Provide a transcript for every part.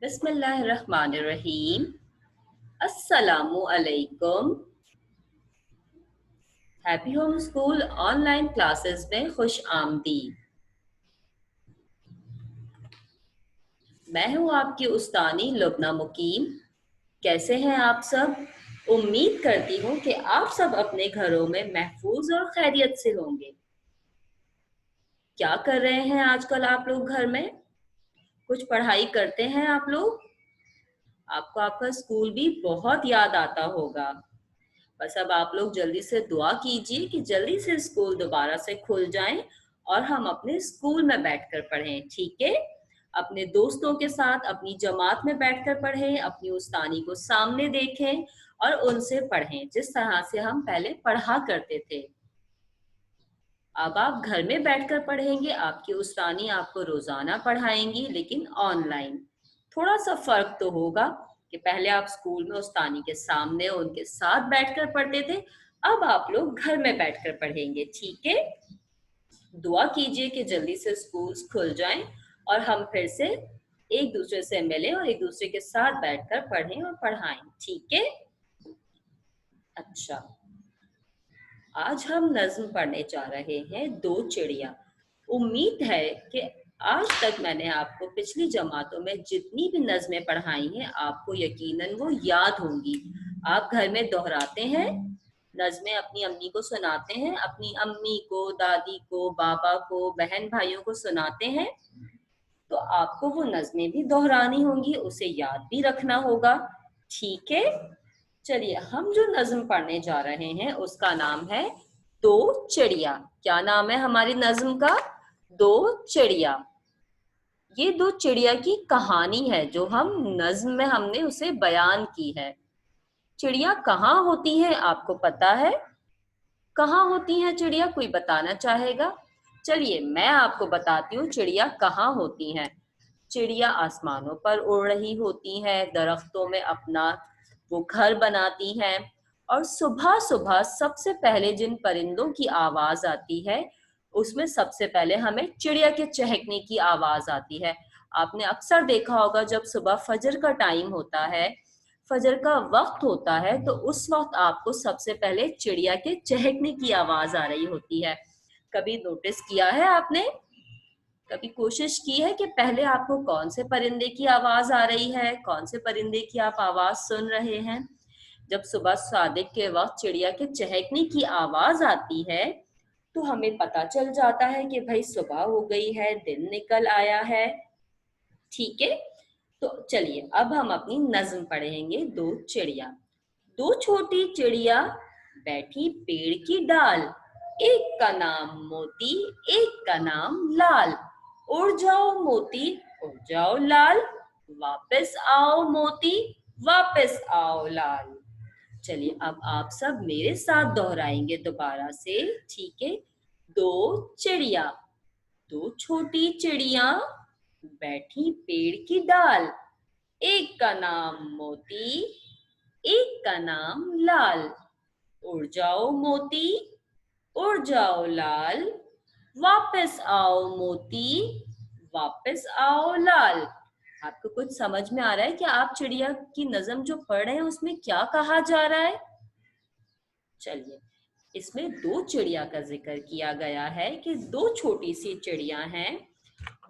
बिस्मिल्लाहिर्रहमानिर्रहीम। अस्सलामु अलैकुम। Happy home school online classes में खुश आमदीद। मैं हूँ आपकी उस्तानी लुबना मुकीम। कैसे हैं आप सब? उम्मीद करती हूँ कि आप सब अपने घरों में महफूज और खैरियत से होंगे। क्या कर रहे हैं आजकल आप लोग घर में? कुछ पढ़ाई करते हैं आप लोग? आपको आपका स्कूल भी बहुत याद आता होगा। बस अब आप लोग जल्दी से दुआ कीजिए कि जल्दी से स्कूल दोबारा से खुल जाएं और हम अपने स्कूल में बैठकर पढ़ें। ठीक है? अपने दोस्तों के साथ अपनी जमात में बैठकर पढ़ें, अपनी उस्तानी को सामने देखें और उनसे पढ़ें जिस तरह से हम पहले पढ़ा करते थे। अब आप घर में बैठकर पढ़ेंगे, आपकी उस्तानी आपको रोजाना पढ़ाएंगी लेकिन ऑनलाइन। थोड़ा सा फर्क तो होगा कि पहले आप स्कूल में उस्तानी के सामने उनके साथ बैठकर पढ़ते थे, अब आप लोग घर में बैठकर पढ़ेंगे। ठीक है? दुआ कीजिए कि जल्दी से स्कूल खुल जाएं और हम फिर से एक दूसरे से मिलें और एक दूसरे के साथ बैठकर पढ़ें और पढ़ाएं। ठीक है? अच्छा, आज हम नज्म पढ़ने जा रहे हैं दो चिड़िया। उम्मीद है कि आज तक मैंने आपको पिछली जमातों में जितनी भी नज्में पढ़ाई हैं आपको यकीनन वो याद होंगी। आप घर में दोहराते हैं, नज्में अपनी अम्मी को सुनाते हैं, अपनी अम्मी को, दादी को, बाबा को, बहन भाइयों को सुनाते हैं, तो आपको वो नज्में भी दोहरानी होंगी, उसे याद भी रखना होगा। ठीक है? चलिए, हम जो नज्म पढ़ने जा रहे हैं उसका नाम है दो चिड़िया। क्या नाम है हमारी नज्म का? दो चिड़िया। ये दो चिड़िया की कहानी है जो हम नज्म में हमने उसे बयान की है। चिड़िया कहाँ होती है आपको पता है? कहाँ होती हैं चिड़िया? कोई बताना चाहेगा? चलिए मैं आपको बताती हूँ चिड़िया कहाँ होती हैं। चिड़िया आसमानों पर उड़ रही होती हैं, दरख्तों में अपना वो घर बनाती हैं, और सुबह सुबह सबसे पहले जिन परिंदों की आवाज आती है उसमें सबसे पहले हमें चिड़िया के चहकने की आवाज आती है। आपने अक्सर देखा होगा जब सुबह फजर का टाइम होता है, फजर का वक्त होता है, तो उस वक्त आपको सबसे पहले चिड़िया के चहकने की आवाज आ रही होती है। कभी नोटिस किया है आपने? कभी कोशिश की है कि पहले आपको कौन से परिंदे की आवाज आ रही है, कौन से परिंदे की आप आवाज सुन रहे हैं? जब सुबह सादिक के वक्त चिड़िया के चहकने की आवाज आती है तो हमें पता चल जाता है कि भाई सुबह हो गई है, दिन निकल आया है। ठीक है? तो चलिए अब हम अपनी नज्म पढ़ेंगे दो चिड़िया। दो छोटी चिड़िया बैठी पेड़ की डाल, एक का नाम मोती, एक का नाम लाल। उड़ जाओ मोती, उड़ जाओ लाल, वापस आओ मोती, वापस आओ लाल। चलिए अब आप सब मेरे साथ दोहराएंगे दोबारा से। ठीक है? दो चिड़िया, दो छोटी चिड़िया बैठी पेड़ की डाल, एक का नाम मोती, एक का नाम लाल। उड़ जाओ मोती, उड़ जाओ लाल, वापस आओ मोती, वापस आओ लाल। आपको कुछ समझ में आ रहा है कि आप चिड़िया की नज्म जो पढ़ रहे हैं उसमें क्या कहा जा रहा है? चलिए, इसमें दो चिड़िया का जिक्र किया गया है कि दो छोटी सी चिड़िया हैं,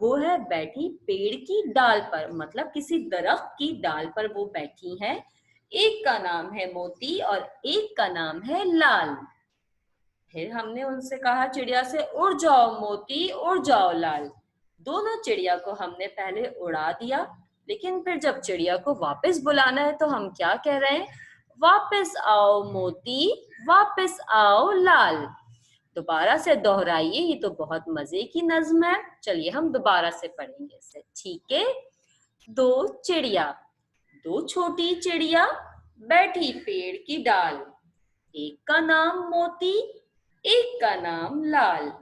वो है बैठी पेड़ की डाल पर, मतलब किसी दरख्त की डाल पर वो बैठी हैं। एक का नाम है मोती और एक का नाम है लाल। फिर हमने उनसे कहा चिड़िया से, उड़ जाओ मोती, उड़ जाओ लाल। दोनों चिड़िया को हमने पहले उड़ा दिया, लेकिन फिर जब चिड़िया को वापस बुलाना है तो हम क्या कह रहे हैं? वापस आओ मोती, वापस आओ लाल। दोबारा से दोहराइए, ये तो बहुत मजे की नज्म है। चलिए हम दोबारा से पढ़ेंगे इसे। ठीक है? दो चिड़िया, दो छोटी चिड़िया बैठी पेड़ की डाल, एक का नाम मोती, एक का नाम लाल।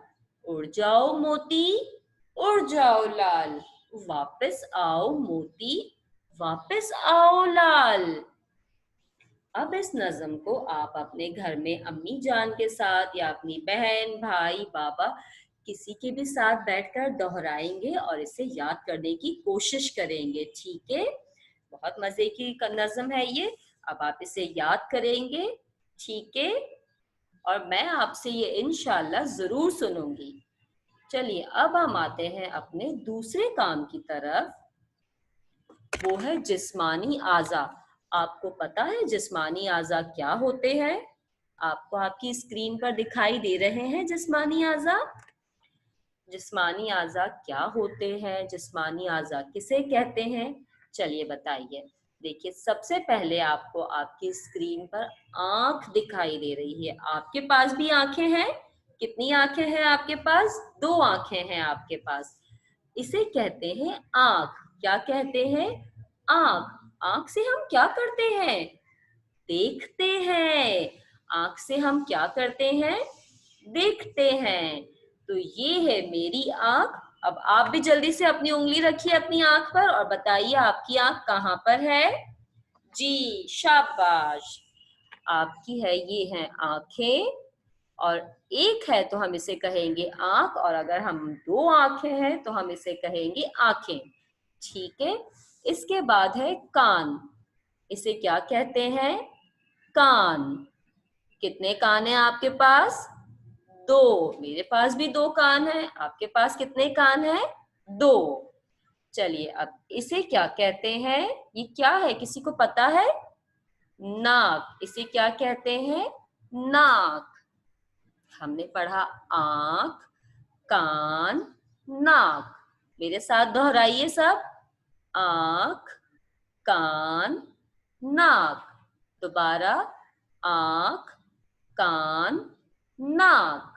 उड़ जाओ मोती, उड़ जाओ लाल, वापस आओ मोती, वापस आओ लाल। अब इस नज्म को आप अपने घर में अम्मी जान के साथ या अपनी बहन, भाई, बाबा किसी के भी साथ बैठकर दोहराएंगे और इसे याद करने की कोशिश करेंगे, ठीक है? बहुत मजे की नज्म है ये। अब आप इसे याद करेंगे, ठीक है? और मैं आपसे ये इंशाल्लाह जरूर सुनूंगी। चलिए अब हम आते हैं अपने दूसरे काम की तरफ, वो है जिस्मानी आज़ा। आपको पता है जिस्मानी आज़ा क्या होते हैं? आपको आपकी स्क्रीन पर दिखाई दे रहे हैं जिस्मानी आज़ा। जिस्मानी आज़ा क्या होते हैं, जिस्मानी आज़ा किसे कहते हैं, चलिए बताइए। देखिए सबसे पहले आपको आपकी स्क्रीन पर आंख दिखाई दे रही है। आपके पास भी आंखें हैं? कितनी आंखें हैं आपके पास? 2 आंखें हैं आपके पास। इसे कहते हैं आंख। क्या कहते हैं? आंख। आंख से हम क्या करते हैं? देखते हैं। आंख से हम क्या करते हैं? देखते हैं। तो ये है मेरी आंख। अब आप भी जल्दी से अपनी उंगली रखिए अपनी आंख पर और बताइए आपकी आंख कहाँ पर है? जी, शाबाश। आपकी है, ये है आंखें, और एक है तो हम इसे कहेंगे आंख, और अगर हम 2 आंखें हैं तो हम इसे कहेंगे आंखें, ठीक है? इसके बाद है कान। इसे क्या कहते हैं? कान। कितने कान हैं आपके पास? 2। मेरे पास भी 2 कान हैं। आपके पास कितने कान हैं? 2। चलिए अब इसे क्या कहते हैं? ये क्या है, किसी को पता है? नाक। इसे क्या कहते हैं? नाक। हमने पढ़ा आंख, कान, नाक। मेरे साथ दोहराइए सब। आंख, कान, नाक। दोबारा। आंख, कान, नाक।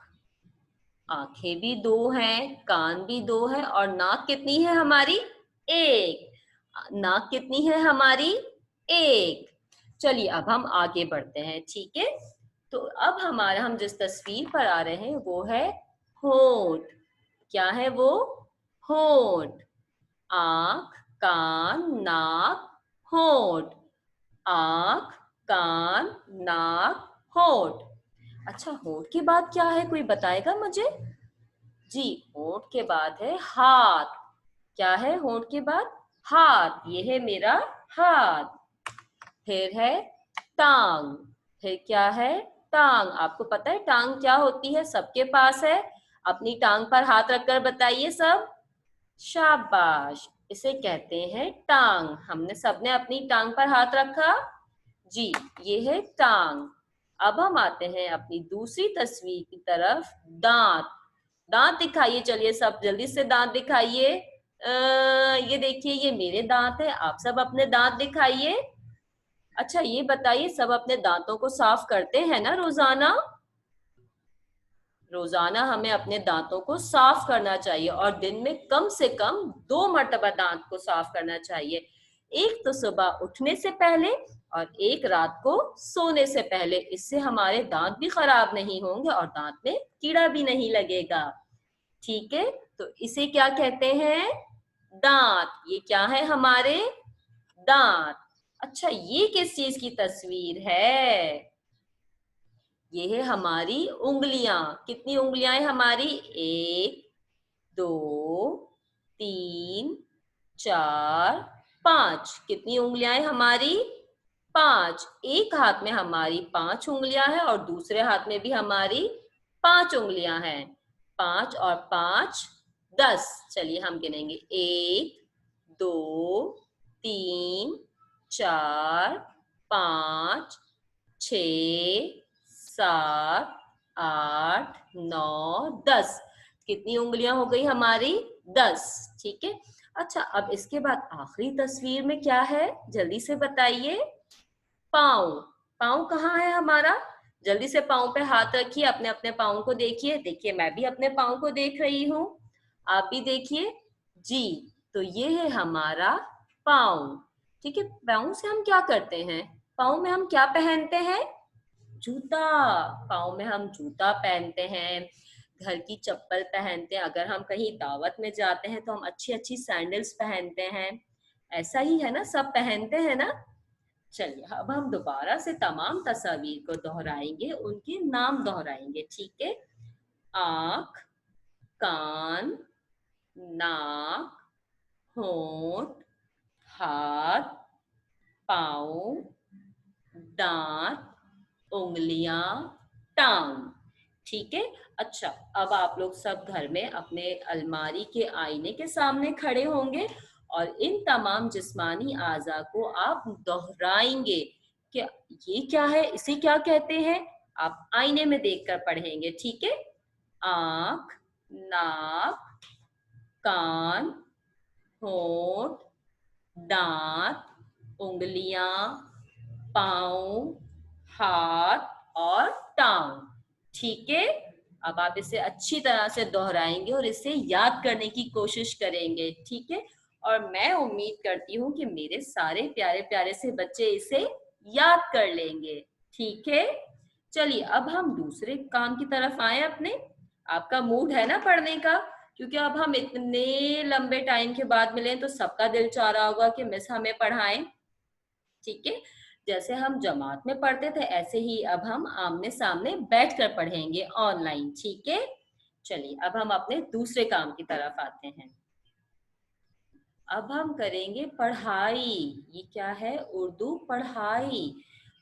आंखें भी 2 हैं, कान भी 2 है, और नाक कितनी है हमारी? 1। नाक कितनी है हमारी? 1। चलिए अब हम आगे बढ़ते हैं, ठीक है? तो अब हम जिस तस्वीर पर आ रहे हैं वो है होंठ। क्या है वो? होंठ। आंख, कान, नाक, होंठ। आंख, कान, नाक, होंठ। अच्छा, होंठ के बाद क्या है, कोई बताएगा मुझे? जी, होंठ के बाद है हाथ। क्या है होंठ के बाद? हाथ। ये है मेरा हाथ। फिर है टांग। फिर क्या है? टांग। आपको पता है टांग क्या होती है? सबके पास है। अपनी टांग पर हाथ रखकर बताइए सब। शाबाश। इसे कहते हैं टांग। हमने सबने अपनी टांग पर हाथ रखा। जी, ये है टांग। अब हम आते हैं अपनी दूसरी तस्वीर की तरफ। दांत। दांत दिखाइए, चलिए सब जल्दी से दांत दिखाइए। ये देखिए, ये मेरे दांत है। आप सब अपने दांत दिखाइए। अच्छा ये बताइए, सब अपने दांतों को साफ करते हैं ना रोजाना? रोजाना हमें अपने दांतों को साफ करना चाहिए, और दिन में कम से कम 2 मर्तबा दांत को साफ करना चाहिए। एक तो सुबह उठने से पहले, और एक रात को सोने से पहले। इससे हमारे दांत भी खराब नहीं होंगे और दांत में कीड़ा भी नहीं लगेगा, ठीक है? तो इसे क्या कहते हैं? दांत। ये क्या है हमारे? दांत। अच्छा, ये किस चीज की तस्वीर है? ये है हमारी उंगलियां। कितनी उंगलियां हैं हमारी? 1, 2, 3, 4, 5। कितनी उंगलियां हैं हमारी? 5। एक हाथ में हमारी 5 उंगलियां हैं और दूसरे हाथ में भी हमारी 5 उंगलियां हैं। 5 और 5 10। चलिए हम गिनेंगे। 1, 2, 3, 4, 5, 6, 7, 8, 9, 10। कितनी उंगलियां हो गई हमारी? 10, ठीक है? अच्छा, अब इसके बाद आखिरी तस्वीर में क्या है, जल्दी से बताइए। पाँव। पाँव कहाँ है हमारा? जल्दी से पाँव पे हाथ रखिए, अपने अपने पाँव को देखिए। देखिए मैं भी अपने पाँव को देख रही हूँ, आप भी देखिए। जी, तो ये है हमारा पाँव, ठीक है? पाँव से हम क्या करते हैं? पाँव में हम क्या पहनते हैं? जूता। पाँव में हम जूता पहनते हैं, घर की चप्पल पहनते हैं। अगर हम कहीं दावत में जाते हैं तो हम अच्छी अच्छी सैंडल्स पहनते हैं। ऐसा ही है ना, सब पहनते हैं ना? चलिए अब हम दोबारा से तमाम तस्वीर को दोहराएंगे, उनके नाम दोहराएंगे, ठीक है? आँख, कान, नाक, होंठ, हाथ, पाँव, दांत, उंगलियां, टांग। ठीक है। अच्छा, अब आप लोग सब घर में अपने अलमारी के आईने के सामने खड़े होंगे और इन तमाम जिस्मानी आज़ा को आप दोहराएंगे कि ये क्या है, इसे क्या कहते हैं। आप आईने में देखकर पढ़ेंगे, ठीक है। आंख, नाक, कान, होंठ, दांत, उंगलियां, पाँव, हाथ और टांग। ठीक है। अब आप इसे अच्छी तरह से दोहराएंगे और इसे याद करने की कोशिश करेंगे, ठीक है। और मैं उम्मीद करती हूँ कि मेरे सारे प्यारे प्यारे से बच्चे इसे याद कर लेंगे, ठीक है। चलिए अब हम दूसरे काम की तरफ आए अपने। आपका मूड है ना पढ़ने का? क्योंकि अब हम इतने लंबे टाइम के बाद मिले तो सबका दिल चाह रहा होगा कि मिस हमें पढ़ाएं, ठीक है। जैसे हम जमात में पढ़ते थे ऐसे ही अब हम आमने सामने बैठकर पढ़ेंगे ऑनलाइन, ठीक है। चलिए अब हम अपने दूसरे काम की तरफ आते हैं। अब हम करेंगे पढ़ाई। ये क्या है? उर्दू पढ़ाई।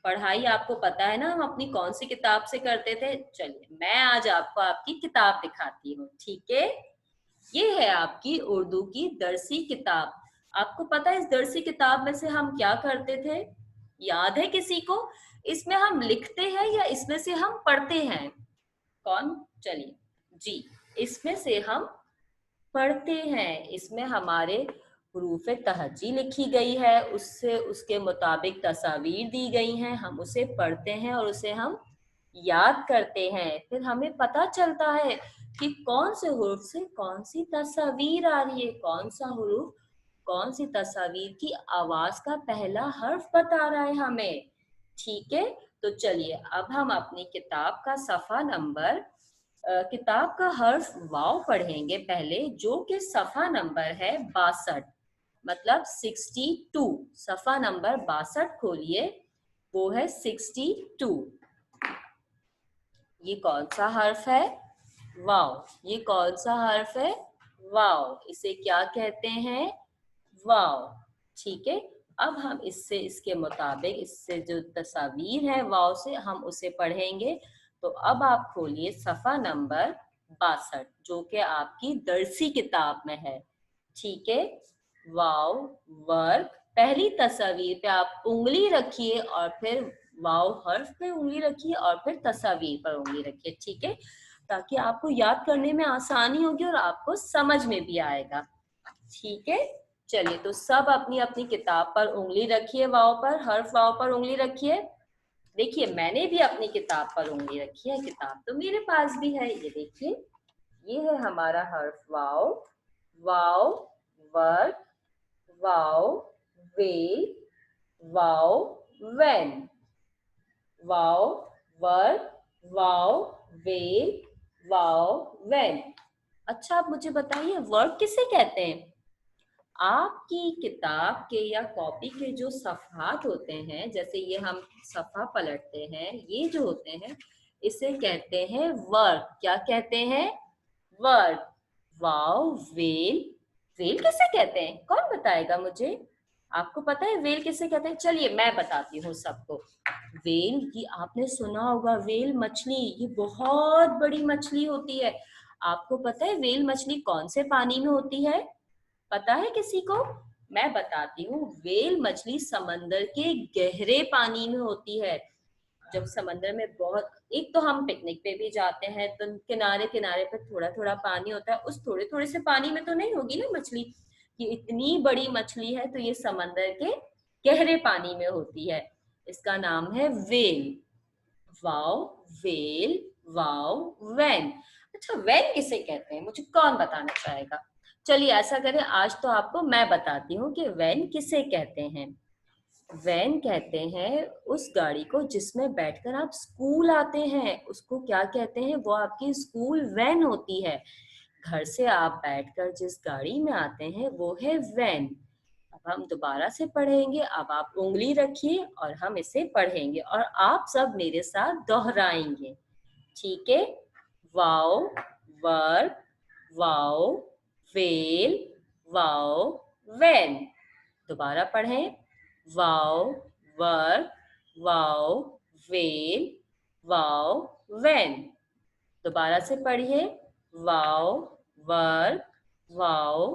पढ़ाई आपको पता है ना हम अपनी कौन सी किताब से करते थे। चलिए मैं आज आपको आपकी किताब दिखाती हूँ, ठीक है। ये है आपकी उर्दू की दरसी किताब। आपको पता है इस दरसी किताब में से हम क्या करते थे? याद है किसी को? इसमें हम लिखते हैं या इसमें से हम पढ़ते हैं? कौन? चलिए जी, इसमें से हम पढ़ते हैं। इसमें हमारे हुरूफ तहज्जी लिखी गई है, उससे उसके मुताबिक तस्वीर दी गई हैं, हम उसे पढ़ते हैं और उसे हम याद करते हैं। फिर हमें पता चलता है कि कौन से हुरूफ से कौन सी तस्वीर आ रही है, कौन सा हुरूफ कौन सी तस्वीर की आवाज का पहला हर्फ बता रहा है हमें, ठीक है। तो चलिए अब हम अपनी किताब का सफा नंबर किताब का हर्फ वाव पढ़ेंगे पहले, जो कि सफा नंबर है 62, मतलब 62। सफा नंबर 62 खोलिए, वो है 62। ये कौन सा हर्फ है? वाव। ये कौन सा हर्फ है? वाव। इसे क्या कहते हैं? वाव। ठीक है। अब हम इससे इसके मुताबिक इससे जो तस्वीर है वाव से हम उसे पढ़ेंगे। तो अब आप खोलिए सफा नंबर 62, जो कि आपकी दरसी किताब में है, ठीक है। वाव वर्क, पहली तस्वीर पे आप उंगली रखिए और फिर वाव हर्फ पे उंगली रखिए और फिर तस्वीर पर उंगली रखिए, ठीक है, ताकि आपको याद करने में आसानी होगी और आपको समझ में भी आएगा, ठीक है। चलिए तो सब अपनी अपनी किताब पर उंगली रखिए, वाव पर, हर्फ वाव पर उंगली रखिए। देखिए मैंने भी अपनी किताब पर उंगली रखी है, किताब तो मेरे पास भी है, ये देखिए। ये है हमारा हर्फ वाव। वाव वर्क, वाव वे, वाव व्हेन। वाव वर्क, वाव वे, वाव व्हेन। अच्छा आप मुझे बताइए वर्क किसे कहते हैं? आपकी किताब के या कॉपी के जो सफ़हात होते हैं, जैसे ये हम सफ़ा पलटते हैं, ये जो होते हैं इसे कहते हैं वर्क। क्या कहते हैं? वर्क। वाओ वेल। वेल किसे कहते हैं? कौन बताएगा मुझे? आपको पता है वेल किसे कहते हैं? चलिए मैं बताती हूँ सबको। वेल, ये आपने सुना होगा, वेल मछली, ये बहुत बड़ी मछली होती है। आपको पता है वेल मछली कौन से पानी में होती है? पता है किसी को? मैं बताती हूँ। वेल मछली समंदर के गहरे पानी में होती है। जब समंदर में बहुत, एक तो हम पिकनिक पे भी जाते हैं तो किनारे किनारे पे थोड़ा थोड़ा पानी होता है, उस थोड़े थोड़े से पानी में तो नहीं होगी ना मछली। ये इतनी बड़ी मछली है तो ये समंदर के गहरे पानी में होती है। इसका नाम है वेल। वाओ वेल, वाओ वैन। अच्छा वैन किसे कहते हैं मुझे कौन बताना चाहेगा? चलिए ऐसा करें, आज तो आपको मैं बताती हूँ कि वैन किसे कहते हैं। वैन कहते हैं उस गाड़ी को जिसमें बैठकर आप स्कूल आते हैं, उसको क्या कहते हैं? वो आपकी स्कूल वैन होती है। घर से आप बैठकर जिस गाड़ी में आते हैं वो है वैन। अब हम दोबारा से पढ़ेंगे, अब आप उंगली रखिए और हम इसे पढ़ेंगे और आप सब मेरे साथ दोहराएंगे, ठीक है। वाओ वर्क, वाओ, वेल, वाओ, वैन। दोबारा पढ़ें, वाओ, वर्क, वाओ, वेल, वाओ, वैन। दोबारा से पढ़िए, वाओ, वर्क, वाओ,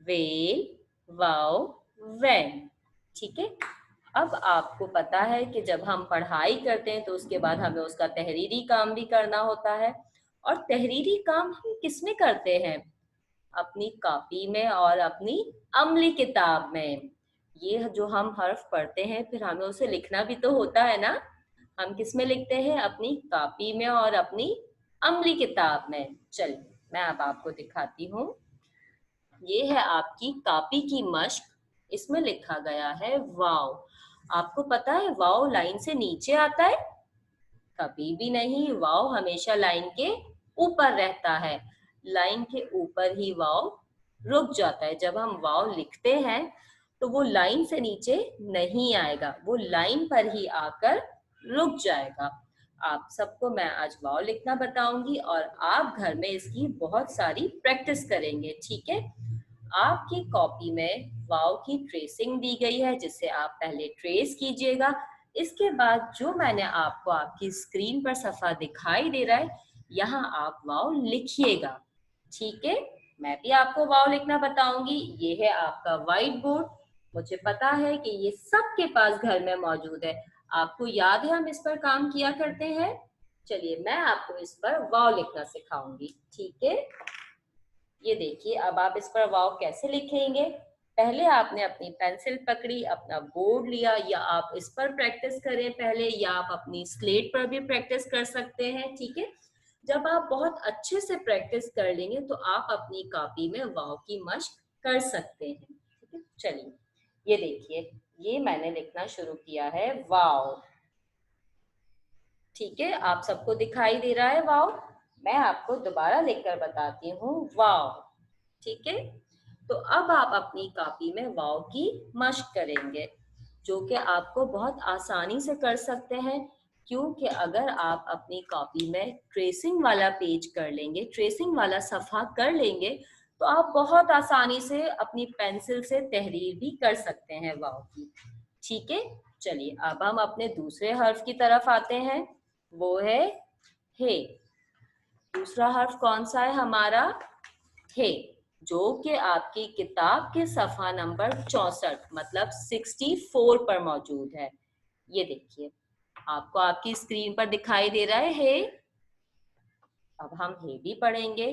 वेल, वाओ, वैन। ठीक है। अब आपको पता है कि जब हम पढ़ाई करते हैं तो उसके बाद हमें उसका तहरीरी काम भी करना होता है। और तहरीरी काम हम किसमें करते हैं? अपनी कॉपी में और अपनी अमली किताब में। ये जो हम हर्फ पढ़ते हैं फिर हमें उसे लिखना भी तो होता है ना। हम किस में लिखते हैं? अपनी कॉपी में और अपनी अमली किताब में। चलिए मैं अब आपको दिखाती हूँ। ये है आपकी कॉपी की मश्क। इसमें लिखा गया है वाओ। आपको पता है वाओ लाइन से नीचे आता है? कभी भी नहीं, वाओ हमेशा लाइन के ऊपर रहता है। लाइन के ऊपर ही वाओ रुक जाता है। जब हम वाओ लिखते हैं तो वो लाइन से नीचे नहीं आएगा, वो लाइन पर ही आकर रुक जाएगा। आप सबको मैं आज वाओ लिखना बताऊंगी और आप घर में इसकी बहुत सारी प्रैक्टिस करेंगे। ठीक है। आपकी कॉपी में वाव की ट्रेसिंग दी गई है जिसे आप पहले ट्रेस कीजिएगा। इसके बाद जो मैंने आपको आपकी स्क्रीन पर सफा दिखाई दे रहा है, यहाँ आप वाव लिखिएगा। ठीक है। मैं भी आपको वाव लिखना बताऊंगी। ये है आपका व्हाइट बोर्ड। मुझे पता है कि ये सबके पास घर में मौजूद है। आपको याद है हम इस पर काम किया करते हैं। चलिए मैं आपको इस पर वाव लिखना सिखाऊंगी। ठीक है। ये देखिए, अब आप इस पर वाव कैसे लिखेंगे। पहले आपने अपनी पेंसिल पकड़ी, अपना बोर्ड लिया, या आप इस पर प्रैक्टिस करें पहले, या आप अपनी स्लेट पर भी प्रैक्टिस कर सकते हैं। ठीक है। जब आप बहुत अच्छे से प्रैक्टिस कर लेंगे तो आप अपनी कॉपी में वाव की मश्क कर सकते हैं। ठीक है। चलिए ये देखिए, ये मैंने लिखना शुरू किया है वाव। ठीक है। आप सबको दिखाई दे रहा है वाव? मैं आपको दोबारा लिखकर बताती हूँ वाव। ठीक है। तो अब आप अपनी कॉपी में वाव की मश्क करेंगे, जो कि आपको बहुत आसानी से कर सकते हैं। क्योंकि अगर आप अपनी कॉपी में ट्रेसिंग वाला पेज कर लेंगे, ट्रेसिंग वाला सफा कर लेंगे, तो आप बहुत आसानी से अपनी पेंसिल से तहरीर भी कर सकते हैं वाव की। ठीक है। चलिए अब हम अपने दूसरे हर्फ की तरफ आते हैं। वो है हे। दूसरा हर्फ कौन सा है हमारा? हे, जो कि आपकी किताब के सफा नंबर 64 मतलब 64 पर मौजूद है। ये देखिए, आपको आपकी स्क्रीन पर दिखाई दे रहा है हे। अब हम हे भी पढ़ेंगे।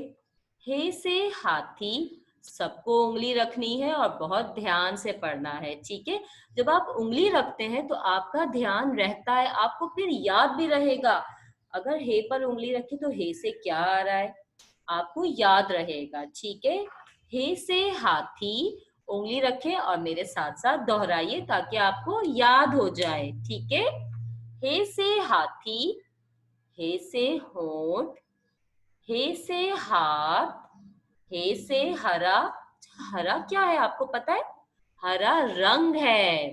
हे से हाथी। सबको उंगली रखनी है और बहुत ध्यान से पढ़ना है। ठीक है। जब आप उंगली रखते हैं तो आपका ध्यान रहता है, आपको फिर याद भी रहेगा। अगर हे पर उंगली रखी तो हे से क्या आ रहा है आपको याद रहेगा। ठीक है। हे से हाथी, उंगली रखें और मेरे साथ साथ दोहराइए ताकि आपको याद हो जाए। ठीक है। हे से हाथी, हे से होंठ, हे से हाथ, हे से हरा। हरा क्या है आपको पता है? हरा रंग है।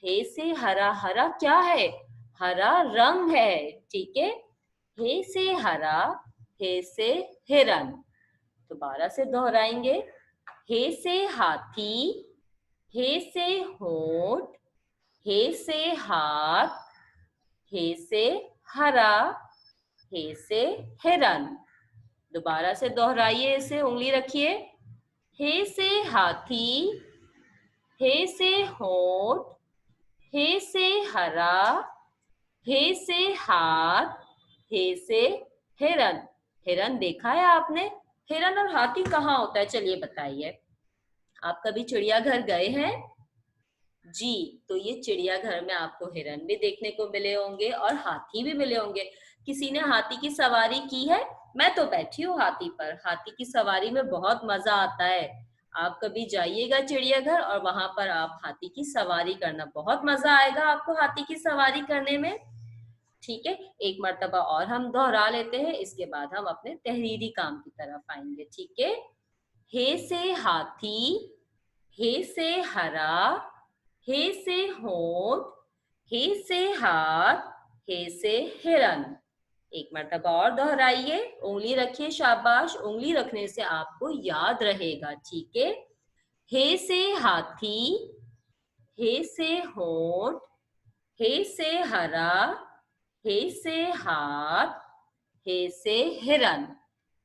हे से हरा, हरा क्या है? हरा रंग है। ठीक है। हे से हरा, हे से हिरन। दोबारा से दोहराएंगे। हे से हाथी, हे से होंठ, हे से हाथ, हे से हरा, हे से हिरन। दोबारा से दोहराइए इसे, उंगली रखिए। हे से हाथी, हे से होंठ, हे से हरा, हे से हाथ, हे से हिरन। हिरन देखा है आपने? हिरन और हाथी कहाँ होता है चलिए बताइए। आप कभी चिड़ियाघर गए हैं? जी। तो ये चिड़ियाघर में आपको हिरन भी देखने को मिले होंगे और हाथी भी मिले होंगे। किसी ने हाथी की सवारी की है? मैं तो बैठी हूँ हाथी पर। हाथी की सवारी में बहुत मजा आता है। आप कभी जाइएगा चिड़ियाघर और वहां पर आप हाथी की सवारी करना, बहुत मजा आएगा आपको हाथी की सवारी करने में। ठीक है। एक मर्तबा और हम दोहरा लेते हैं, इसके बाद हम अपने तहरीरी काम की तरफ आएंगे। ठीक है। हे से हाथी, हे से हरा, हे से होंठ, हे से हाथ, हे से हिरन। एक मर्तबा और दोहराइए, उंगली रखिए, शाबाश। उंगली रखने से आपको याद रहेगा, ठीक है। हे से हाथी, हे से होंठ, हे से हरा, हे से हाथ, हे से हिरन।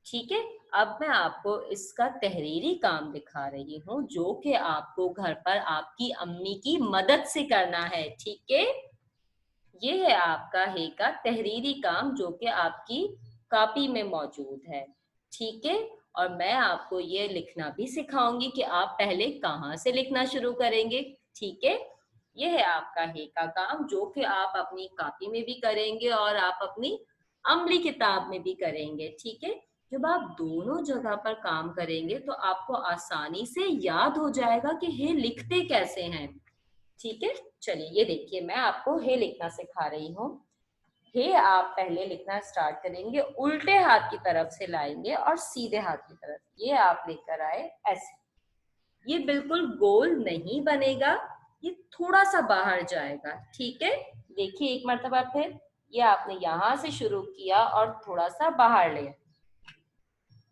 ठीक है। अब मैं आपको इसका तहरीरी काम दिखा रही हूँ, जो कि आपको घर पर आपकी अम्मी की मदद से करना है, ठीक है। ये है आपका हे का तहरीरी काम, जो कि आपकी कॉपी में मौजूद है, ठीक है। और मैं आपको ये लिखना भी सिखाऊंगी कि आप पहले कहाँ से लिखना शुरू करेंगे, ठीक है। ये है आपका हे का काम, जो कि आप अपनी कॉपी में भी करेंगे और आप अपनी अमली किताब में भी करेंगे, ठीक है। जब आप दोनों जगह पर काम करेंगे तो आपको आसानी से याद हो जाएगा कि हे लिखते कैसे हैं, ठीक है। चलिए ये देखिए, मैं आपको हे लिखना सिखा रही हूँ। हे आप पहले लिखना स्टार्ट करेंगे, उल्टे हाथ की तरफ से लाएंगे और सीधे हाथ की तरफ ये आप लेकर आए, ऐसे। ये बिल्कुल गोल नहीं बनेगा, ये थोड़ा सा बाहर जाएगा, ठीक है। देखिए एक मर्तबा फिर, ये आपने यहां से शुरू किया और थोड़ा सा बाहर ले,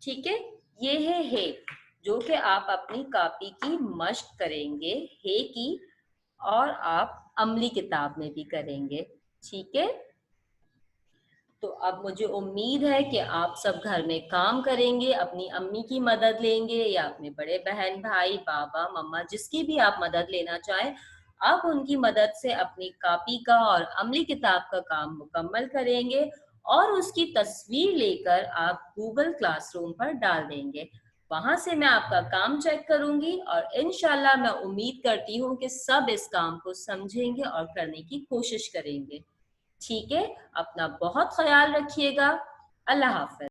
ठीक है। ये है हे, जो कि आप अपनी कॉपी की मश्क करेंगे हे की, और आप अमली किताब में भी करेंगे, ठीक है। तो अब मुझे उम्मीद है कि आप सब घर में काम करेंगे, अपनी अम्मी की मदद लेंगे या अपने बड़े बहन भाई पापा मम्मा जिसकी भी आप मदद लेना चाहें, आप उनकी मदद से अपनी कॉपी का और अमली किताब का काम मुकम्मल करेंगे और उसकी तस्वीर लेकर आप गूगल क्लासरूम पर डाल देंगे। वहां से मैं आपका काम चेक करूंगी और इंशाल्लाह मैं उम्मीद करती हूँ कि सब इस काम को समझेंगे और करने की कोशिश करेंगे, ठीक है। अपना बहुत ख्याल रखिएगा। अल्लाह हाफ़िज़।